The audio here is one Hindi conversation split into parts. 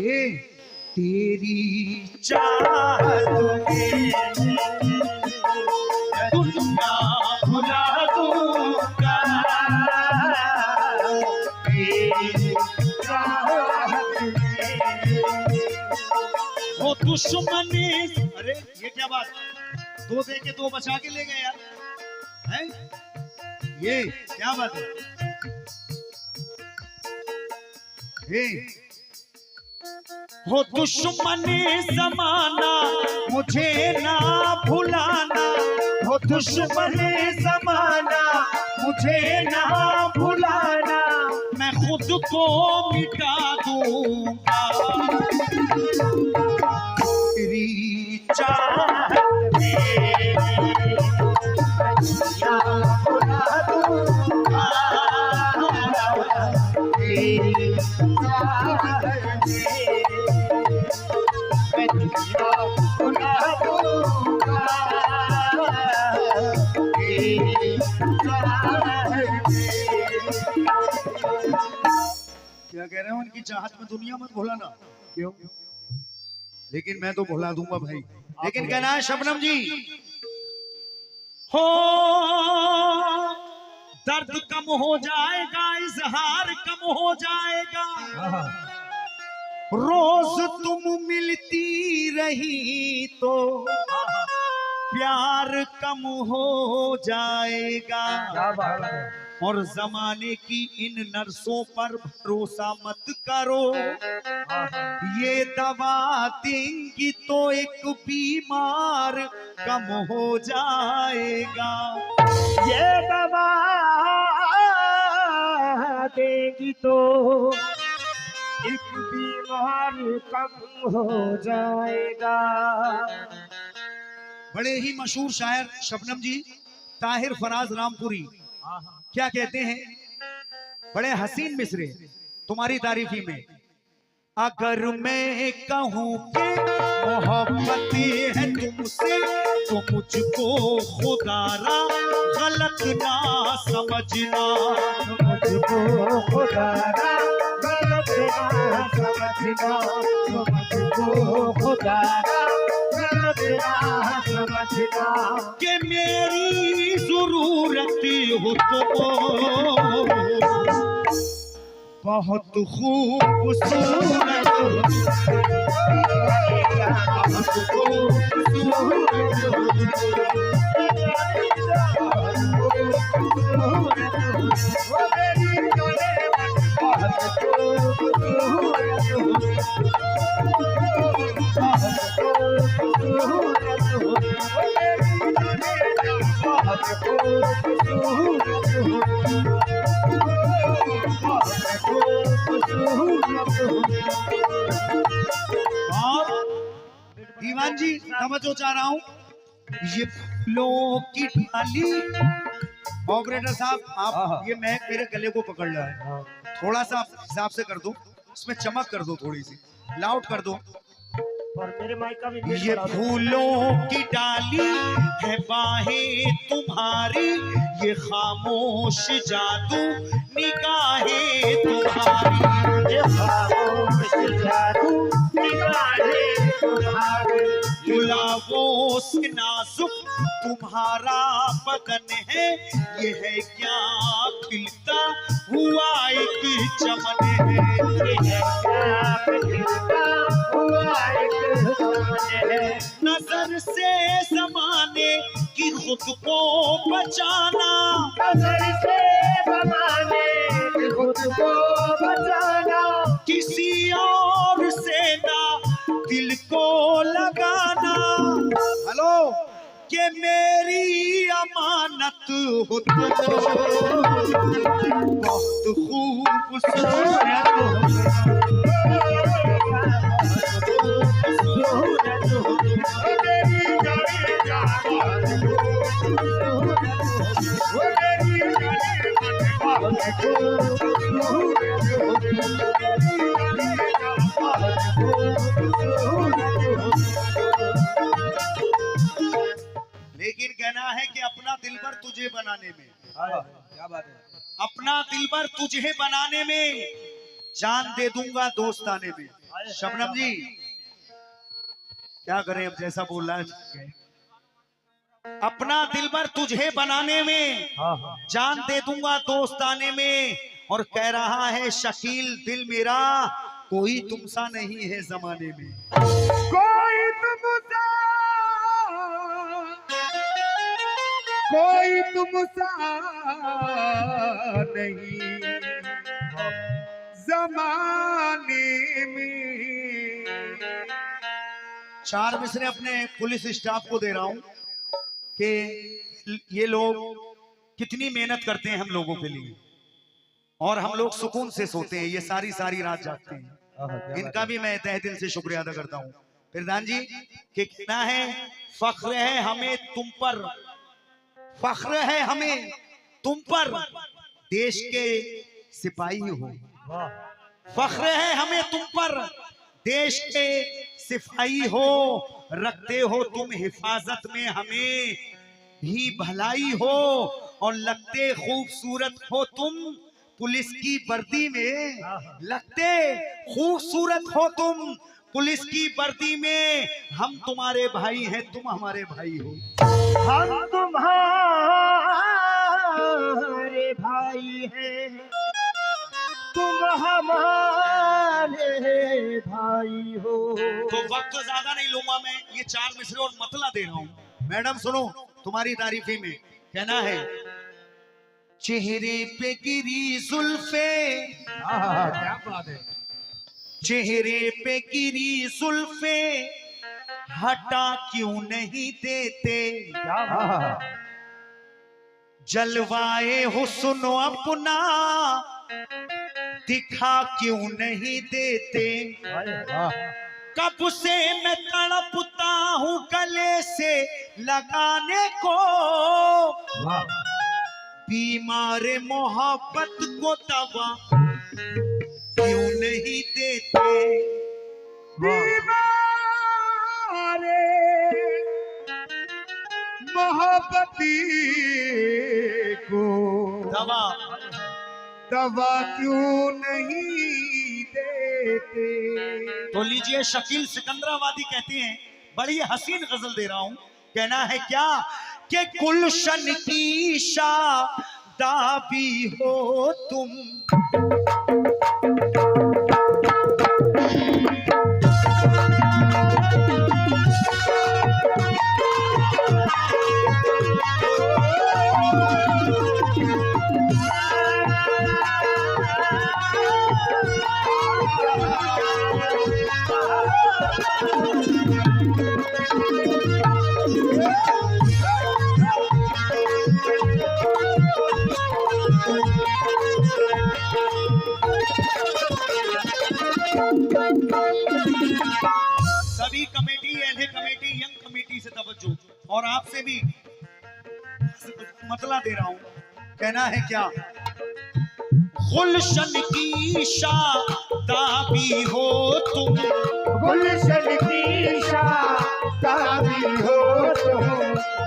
ये तेरी चाहत में दुनिया भुला दूंगा, तेरी चाहत में। वो दुश्मनी, अरे ये क्या बात, दो दे के दो बचा के ले गए यार, हैं? ये क्या बात है? ये हो दुश्मनी ज़माना मुझे ना भुलाना, हो दुश्मनी ज़माना मुझे ना भुलाना, मैं खुद को मिटा दूंगा तेरी चाहत में, भुला दूंगा तेरी चाहत में, भुला दूंगा तेरी चाहत में। क्या कह रहे हो? उनकी चाहत में दुनिया मत भुलाना। क्यों? लेकिन मैं तो भुला दूंगा भाई। लेकिन कहना है शबनम जी, हो दर्द कम हो जाएगा, इजहार कम हो जाएगा, रोज तुम मिलती रही तो प्यार कम हो जाएगा, और जमाने की इन नर्सों पर भरोसा मत करो, ये दवा देंगी तो एक बीमार कम हो जाएगा, ये दवा देगी तो एक बीमार कम हो जाएगा। बड़े ही मशहूर शायर शबनम जी ताहिर फराज रामपुरी क्या कहते हैं, बड़े हसीन मिसरे तुम्हारी तारीफी में, अगर मैं कहूँ कि मोहब्बत है तुमसे तो मुझको खुदारा गलत ना समझना, मुझको खुदारा गलत ना समझना, मुझको खुदारा गलत ना समझना, कि मेरी जरूरत हो तो बहुत खूबसूरत, बहुत दीवान जी समझो चाह रहा हूँ, ये फूलों की डाली, ऑपरेटर साहब आप ये मैं मेरे गले को पकड़ रहा है, थोड़ा सा हिसाब से कर दो, इसमें चमक कर दो, थोड़ी सी लाउड कर दो, और मेरे माइक का भी ये फूलों की डाली है बाहें तुम्हारी, ये खामोश जादू निगाहें तुम्हारी, ये खामोश जादू निगाहें तुम्हारी, गुलाबों से नाजुक तुम्हारा बदन है, ये है क्या खिलता हुआ एक चमन है, ये है क्या खिलता हुआ एक चमन है, नजर से जमाने की खुद को बचाना, नजर से जमाने की खुद को बचाना, किसी और से ना दिल को लगाना, हेलो कि मेरी अमानत हो तो बहुत खूबसूरत लेकिन कहना है कि अपना दिलबर तुझे बनाने में, क्या बात है, अपना दिलबर तुझे बनाने में जान दे दूंगा दोस्ताने में। शबनम जी क्या करें, अब जैसा बोल रहा है। अपना दिलबर तुझे बनाने में जान दे दूंगा दोस्ताने में, और कह रहा है शकील दिल मेरा कोई तुमसा नहीं है जमाने में। कोई तुमसा नहीं जमाने में। चार मिसरे अपने पुलिस स्टाफ को दे रहा हूं कि ये लोग कितनी मेहनत करते हैं हम लोगों के लिए, और हम लोग सुकून से सोते हैं, ये सारी सारी रात जागते हैं। इनका भी मैं तहे दिल से शुक्रिया अदा करता हूँ। प्रधान जी कि कहना है फख्र है हमें तुम पर, फख्र है हमें तुम पर, देश के सिपाही हो। फख्र है हमें तुम पर, देश के सिपाही हो, रखते हो तुम हिफाजत में हमें ही भलाई हो, और लगते खूबसूरत हो तुम पुलिस की वर्दी में, लगते खूबसूरत हो तुम पुलिस की वर्दी में, हम तुम्हारे भाई हैं तुम हमारे भाई हो। हम तुम्हारे भाई हैं तुम हमारे भाई हो। तो वक्त ज्यादा नहीं लूंगा मैं, ये चार मिसरे और मतला दे रहा हूँ। मैडम सुनो, तुम्हारी तारीफी में कहना है चेहरे पे गिरी जुल्फे, क्या बात है। चेहरे पे गिरी जुल्फे हटा क्यों नहीं देते, क्या बात है। जलवाए हुस्न अपना दिखा क्यों नहीं देते, कब से मैं तड़पता हूँ गले से लगाने को, बीमार मोहब्बत को दवा क्यों नहीं देते, बीमारे मोहब्बती को दवा दवा क्यों नहीं देते। तो लीजिए, शकील सिकंदराबादी कहते हैं, बड़ी हसीन गजल दे रहा हूं। कहना है क्या कि गुलशन की शादाबी हो तुम, सभी committee, LA committee, young committee से तवज्जो, और आपसे भी मतला दे रहा हूं। कहना है क्या गुलशन की शादाबी हो तुम, गुलशन की शादाबी हो तुम,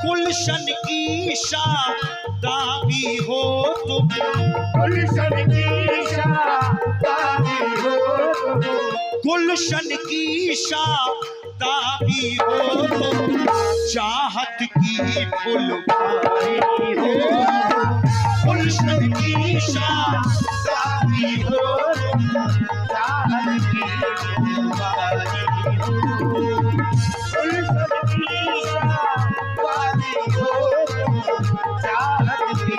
गुलशन की शादाबी हो तुम, गुलशन की शादाबी हो तुम, गुलशन की शादाबी हो तुम, चाहत की फुलवारी हो, गुलशन की शादाबी हो तुम, चाहत की फुलवारी हो, गुलशन की शादाबी हो तुम, चाहत की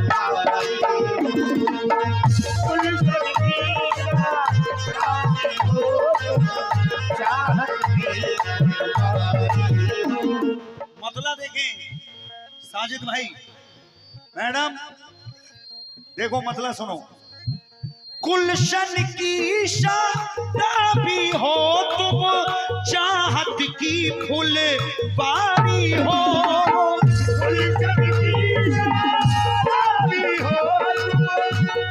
फुलवारी हो, गुलशन की शादाबी हो तुम, चाहत की फुलवारी हो। मतला देखें साजिद भाई, मैडम देखो मतला सुनो। गुलशन की शादाबी हो तुम, चाहत की फुलवारी हो, गुलशन की शादाबी हो तुम,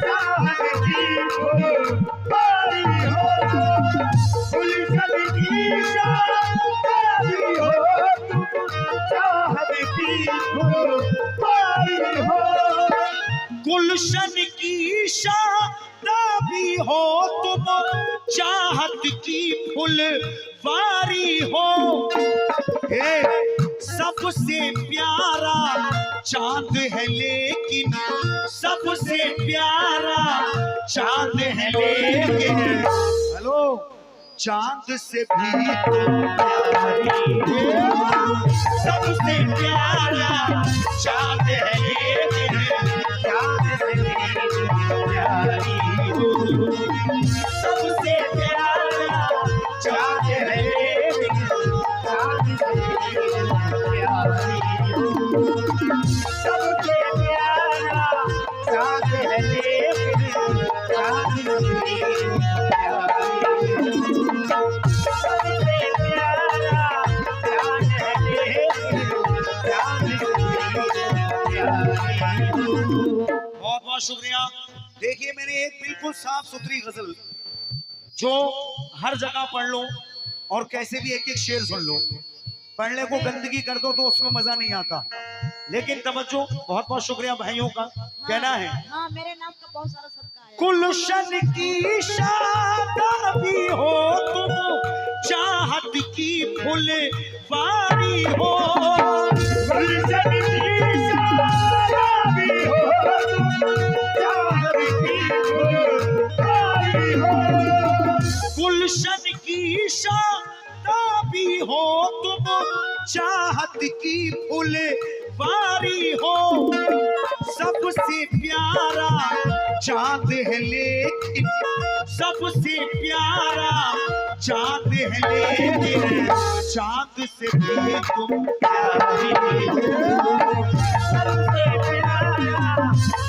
चाहत की फुलवारी हो, गुलशन की शादाबी हो तुम, चाहत की फुलवारी हो, गुलशन की शादाबी हो चाहत की फुलवारी हो। सबसे प्यारा चांद है लेकिन, सबसे प्यारा चांद है लेकिन, हेलो, चांद से भी तो प्यारी, सबसे प्यारा चांद है लेकिन, चांद से भी तो प्यारी हो। सबसे प्यारा चांद है लेकिन, चांद से भी तो प्यारी हो। सबसे प्यारा चांद है लेकिन, चांद से भी तो प्यारी हो। सबसे प्यारा चांद है लेकिन, चांद से भी तो प्यारी हो। बहुत बहुत शुक्रिया। देखिए मैंने एक बिल्कुल साफ सुथरी गजल जो हर जगह पढ़ लो और कैसे भी एक एक शेर सुन लो, पढ़ने को गंदगी कर दो तो उसमें मजा नहीं आता। लेकिन तवज्जो, बहुत बहुत शुक्रिया भाइयों का। कहना है हाँ, मेरे नाम का बहुत सारा सदका है। गुलशन की शादाबी हो तुम, चाहत की फुलवारी हो। गुलशन की शादाबी हो तुम, चाहत की फुलवारी हो। गुलशन की शादाबी हो तुम, चाहत की फुलवारी हो। सबसे प्यारा चांद है लेकिन, सबसे प्यारा चांद है लेकिन, चांद से भी तुम प्यारी हो। सबसे प्यारा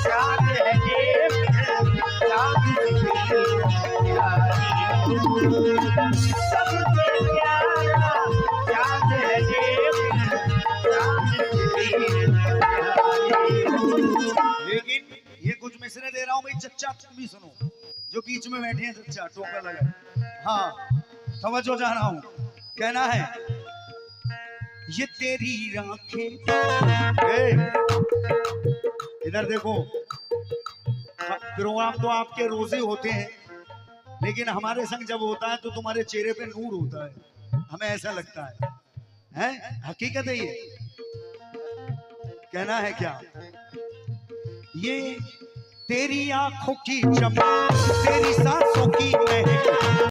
चांद है लेकिन, चांद से भी तुम प्यारी हो। सबसे प्यारा चांद है लेकिन, चांद से भी तुम प्यारी हो। लेकिन ये कुछ मिसरे दे रहा हूं भाई, चच्चा तुम भी सुनो, जो बीच में बैठे हैं चच्चा टोका लगा। हाँ, तवज्जो जा रहा हूं। कहना है ये तेरी आंखें, इधर देखो, प्रोग्राम तो आपके रोजे होते हैं, लेकिन हमारे संग जब होता है तो तुम्हारे चेहरे पे नूर होता है, हमें ऐसा लगता है, हकीकत है ये। कहना है क्या, ये तेरी आंखों की चमक, तेरी सांसों की महक,